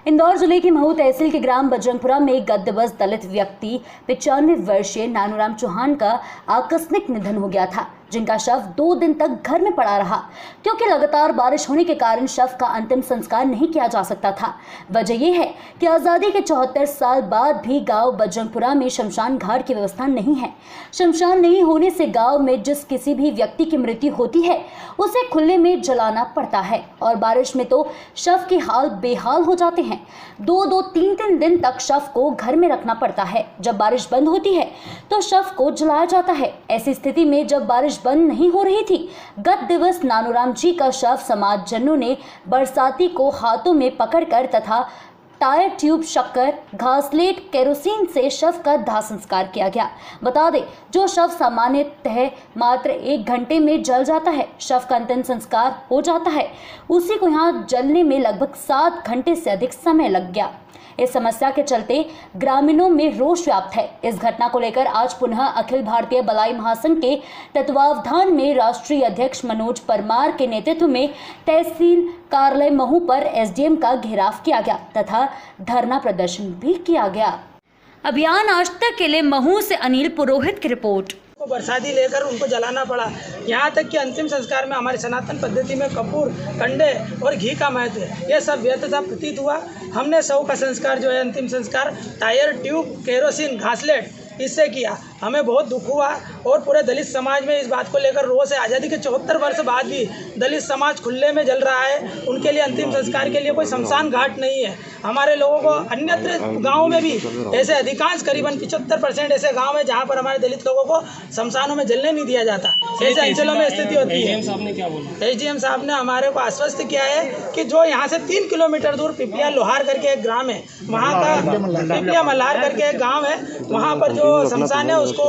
इंदौर जिले की महू तहसील के ग्राम बजरंगपुरा में गत दिवस दलित व्यक्ति 95 वर्षीय नानूराम चौहान का आकस्मिक निधन हो गया था, जिनका शव 2 दिन तक घर में पड़ा रहा क्योंकि लगातार बारिश होने के कारण शव का अंतिम संस्कार नहीं किया जा सकता था। वजह यह है कि आजादी के 74 साल बाद भी गांव बजरंगपुरा में शमशान घाट की व्यवस्था नहीं है। शमशान नहीं होने से गांव में जिस किसी भी व्यक्ति की मृत्यु होती है उसे खुले में जलाना पड़ता है और बारिश में तो शव के हाल बेहाल हो जाते हैं। 2-2, 3-3 दिन तक शव को घर में रखना पड़ता है। जब बारिश बंद होती है तो शव को जलाया जाता है। ऐसी स्थिति में जब बारिश बंद नहीं हो रही थी, गत दिवस नानूराम जी का शव समाजजनों ने बरसाती को हाथों में पकड़कर तथा टायर ट्यूब, शक्कर, घासलेट, केरोसिन से शव का दाह संस्कार किया गया। बता दें, जो शव सामान्यतः मात्र 1 घंटे में जल जाता है, शव का अंतिम संस्कार हो जाता है, उसी को यहाँ जलने में लगभग 7 घंटे से अधिक समय लग गया। इस समस्या के चलते ग्रामीणों में रोष व्याप्त है। इस घटना को लेकर आज पुनः अखिल भारतीय बलाई महासंघ के तत्वावधान में राष्ट्रीय अध्यक्ष मनोज परमार के नेतृत्व में तहसील कार्यालय महू पर एसडीएम का घेराव किया गया तथा धरना प्रदर्शन भी किया गया। अभियान आज तक के लिए महू से अनिल पुरोहित की रिपोर्ट। बरसाती लेकर उनको जलाना पड़ा। यहाँ तक कि अंतिम संस्कार में हमारी सनातन पद्धति में कपूर, कंडे और घी का महत्व है। यह सब व्यर्थता प्रतीत हुआ। हमने शव का संस्कार जो है अंतिम संस्कार टायर ट्यूब, केरोसिन, घासलेट इससे किया। हमें बहुत दुख हुआ और पूरे दलित समाज में इस बात को लेकर रोष है। आज़ादी के 74 वर्ष बाद भी दलित समाज खुले में जल रहा है। उनके लिए अंतिम संस्कार के लिए कोई शमशान घाट नहीं है। हमारे लोगों को अन्यत्र गाँव में भी ऐसे अधिकांश करीबन 75% ऐसे गाँव है जहाँ पर हमारे दलित लोगों को शमशानों में जलने नहीं दिया जाता। ऐसे अंचलों में स्थिति होती है। एसडीएम साहब ने हमारे को आश्वस्त किया है कि जो यहाँ से 3 किलोमीटर दूर पिपलिया लोहार करके एक ग्राम है, वहाँ का पिपलिया मल्हार करके एक गाँव है, वहाँ पर जो शमशान है उसको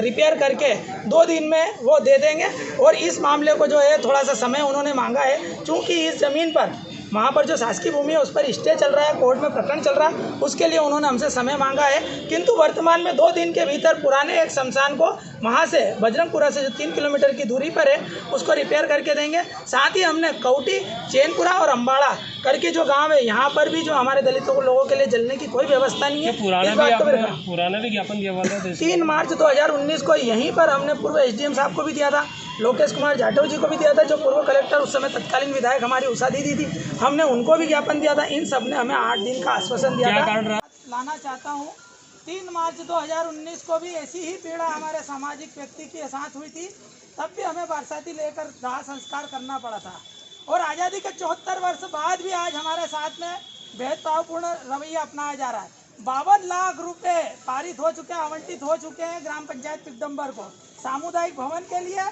रिपेयर करके 2 दिन में वो दे देंगे। और इस मामले को जो है थोड़ा सा समय उन्होंने मांगा है, चूँकि इस ज़मीन पर वहाँ पर जो शासकीय भूमि है उस पर स्टे चल रहा है, कोर्ट में प्रकरण चल रहा है, उसके लिए उन्होंने हमसे समय मांगा है। किंतु वर्तमान में 2 दिन के भीतर पुराने एक शमशान को वहाँ से बजरंगपुरा से जो 3 किलोमीटर की दूरी पर है उसको रिपेयर करके देंगे। साथ ही हमने कौटी, चैनपुरा और अम्बाड़ा करके जो गांव है यहाँ पर भी जो हमारे दलित लोगों के लिए जलने की कोई व्यवस्था नहीं है। पुराना भी ज्ञापन दिया हुआ था 3 मार्च 2019 को यहीं पर हमने पूर्व एसडीएम साहब को भी दिया था, लोकेश कुमार जाटव जी को भी दिया था, जो पूर्व कलेक्टर उस समय तत्कालीन विधायक हमारी उषा दीदी थी, हमने उनको भी ज्ञापन दिया था। इन सब ने हमें 8 दिन का आश्वासन दिया था। लाना चाहता हूँ 3 मार्च 2019 को भी ऐसी ही पीड़ा हमारे सामाजिक व्यक्ति के साथ हुई थी। तब भी हमें बरसाती लेकर दाह संस्कार करना पड़ा था और आज़ादी के 74 वर्ष बाद भी आज हमारे साथ में भेदभावपूर्ण रवैया अपनाया जा रहा है। 52 लाख रुपए पारित हो चुके हैं, आवंटित हो चुके हैं ग्राम पंचायत पिकदम्बर को, सामुदायिक भवन के लिए,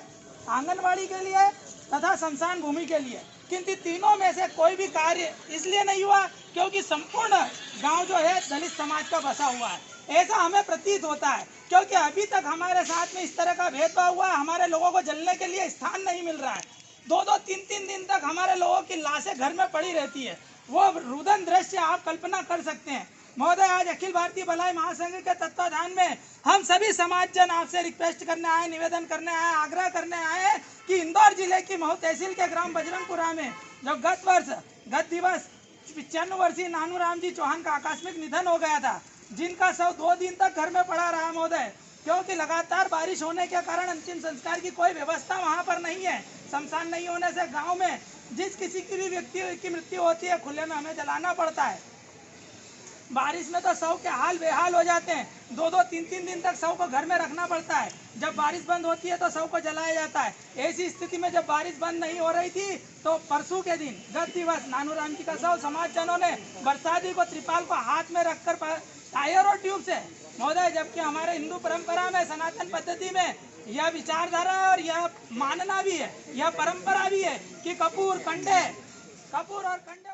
आंगनबाड़ी के लिए तथा शमशान भूमि के लिए। किंतु तीनों में से कोई भी कार्य इसलिए नहीं हुआ क्योंकि संपूर्ण गांव जो है दलित समाज का बसा हुआ है, ऐसा हमें प्रतीत होता है। क्योंकि अभी तक हमारे साथ में इस तरह का भेदभाव हुआ, हमारे लोगों को जलने के लिए स्थान नहीं मिल रहा है। 2-2, 3-3 दिन तक हमारे लोगों की लाशें घर में पड़ी रहती है। वो रुदन दृश्य आप कल्पना कर सकते हैं। महोदय, आज अखिल भारतीय बलाई महासंघ के तत्वाधान में हम सभी समाजजन आपसे रिक्वेस्ट करने आए, निवेदन करने आए, आग्रह करने आए कि इंदौर जिले की महू तहसील के ग्राम बजरंगपुरा में जो गत दिवस 95 वर्षीय नानूराम जी चौहान का आकस्मिक निधन हो गया था, जिनका शव 2 दिन तक घर में पड़ा रहा महोदय, क्योंकि लगातार बारिश होने के कारण अंतिम संस्कार की कोई व्यवस्था वहाँ पर नहीं है। शमशान नहीं होने से गाँव में जिस किसी की भी व्यक्ति की मृत्यु होती है खुले में हमें जलाना पड़ता है। बारिश में तो शव के हाल बेहाल हो जाते हैं। 2-2, 3-3 दिन तक शव को घर में रखना पड़ता है। जब बारिश बंद होती है तो शव को जलाया जाता है। ऐसी स्थिति में जब बारिश बंद नहीं हो रही थी तो परसों के दिन गत दिवस नानूराम जी का शव समाजजनों ने बरसाती को त्रिपाल को हाथ में रखकर टायर और ट्यूब से महोदय, जबकि हमारे हिंदू परंपरा में, सनातन पद्धति में यह विचारधारा और यह मानना भी है, यह परंपरा भी है कि कपूर और कंडे